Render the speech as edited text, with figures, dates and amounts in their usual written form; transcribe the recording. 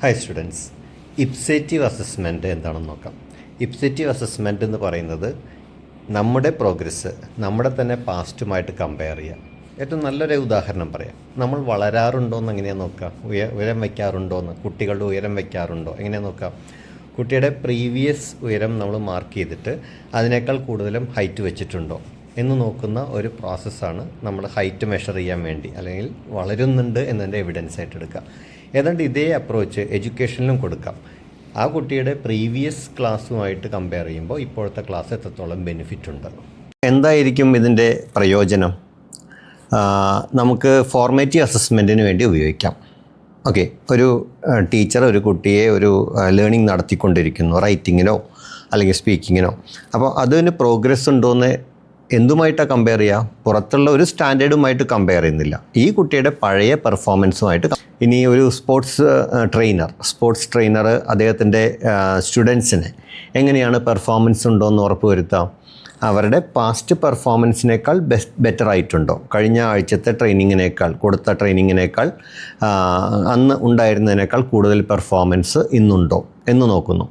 Hi students, ഇപ്സേറ്റീവ് assessment എന്താണെന്ന് നോക്കാം. ഇപ്സേറ്റീവ് assessment എന്ന് പറയുന്നത് നമ്മുടെ പ്രോഗ്രസ്സ് നമ്മുടെ തന്നെ പാസ്റ്റുമായിട്ട് കമ്പയർ ചെയ്യുക. ഏറ്റവും നല്ലൊരു ഉദാഹരണം പറയാം. നമ്മൾ വളരാറുണ്ടോ എന്ന് എങ്ങനെയാണ് നോക്കുക? ഉയരം വയ്ക്കാറുണ്ടോ എന്ന്, കുട്ടികളുടെ ഉയരം വയ്ക്കാറുണ്ടോ എങ്ങനെയാണ് നോക്കാം? കുട്ടിയുടെ പ്രീവിയസ് ഉയരം നമ്മൾ മാർക്ക് ചെയ്തിട്ട് അതിനേക്കാൾ കൂടുതലും ഹൈറ്റ് വെച്ചിട്ടുണ്ടോ എന്ന് നോക്കുന്ന ഒരു പ്രോസസ്സാണ് നമ്മൾ ഹൈറ്റ് മെഷർ ചെയ്യാൻ വേണ്ടി, അല്ലെങ്കിൽ വളരുന്നുണ്ട് എന്നതിൻ്റെ എവിഡൻസ് ആയിട്ട് എടുക്കുക. ഏതാണ്ട് ഇതേ അപ്രോച്ച് എഡ്യൂക്കേഷനിലും കൊടുക്കാം. ആ കുട്ടിയുടെ പ്രീവിയസ് ക്ലാസ്സുമായിട്ട് കമ്പയർ ചെയ്യുമ്പോൾ ഇപ്പോഴത്തെ ക്ലാസ് എത്രത്തോളം ബെനിഫിറ്റ് ഉണ്ട്. എന്തായിരിക്കും ഇതിൻ്റെ പ്രയോജനം? നമുക്ക് ഫോർമേറ്റീവ് അസസ്മെൻറ്റിന് വേണ്ടി ഉപയോഗിക്കാം. ഓക്കെ, ഒരു ടീച്ചർ ഒരു കുട്ടിയെ ഒരു ലേണിംഗ് നടത്തിക്കൊണ്ടിരിക്കുന്നു, റൈറ്റിങ്ങിനോ അല്ലെങ്കിൽ സ്പീക്കിങ്ങിനോ. അപ്പോൾ അതിന് പ്രോഗ്രസ് ഉണ്ടോയെന്ന് എന്തുമായിട്ടാണ് കമ്പയർ ചെയ്യുക? പുറത്തുള്ള ഒരു സ്റ്റാൻഡേർഡുമായിട്ട് കമ്പയർ ചെയ്യുന്നില്ല, ഈ കുട്ടിയുടെ പഴയ പെർഫോമൻസുമായിട്ട്. ഇനി ഒരു സ്പോർട്സ് ട്രെയിനർ അദ്ദേഹത്തിൻ്റെ സ്റ്റുഡൻസിന് എങ്ങനെയാണ് പെർഫോമൻസ് ഉണ്ടോ എന്ന് ഉറപ്പ് വരുത്താം? അവരുടെ പാസ്റ്റ് പെർഫോമൻസിനേക്കാൾ ബെറ്റർ ആയിട്ടുണ്ടോ, കഴിഞ്ഞ ആഴ്ചത്തെ കൊടുത്ത ട്രെയിനിങ്ങിനേക്കാൾ അന്ന് ഉണ്ടായിരുന്നതിനേക്കാൾ കൂടുതൽ പെർഫോമൻസ് ഇന്നുണ്ടോ എന്ന് നോക്കുന്നു.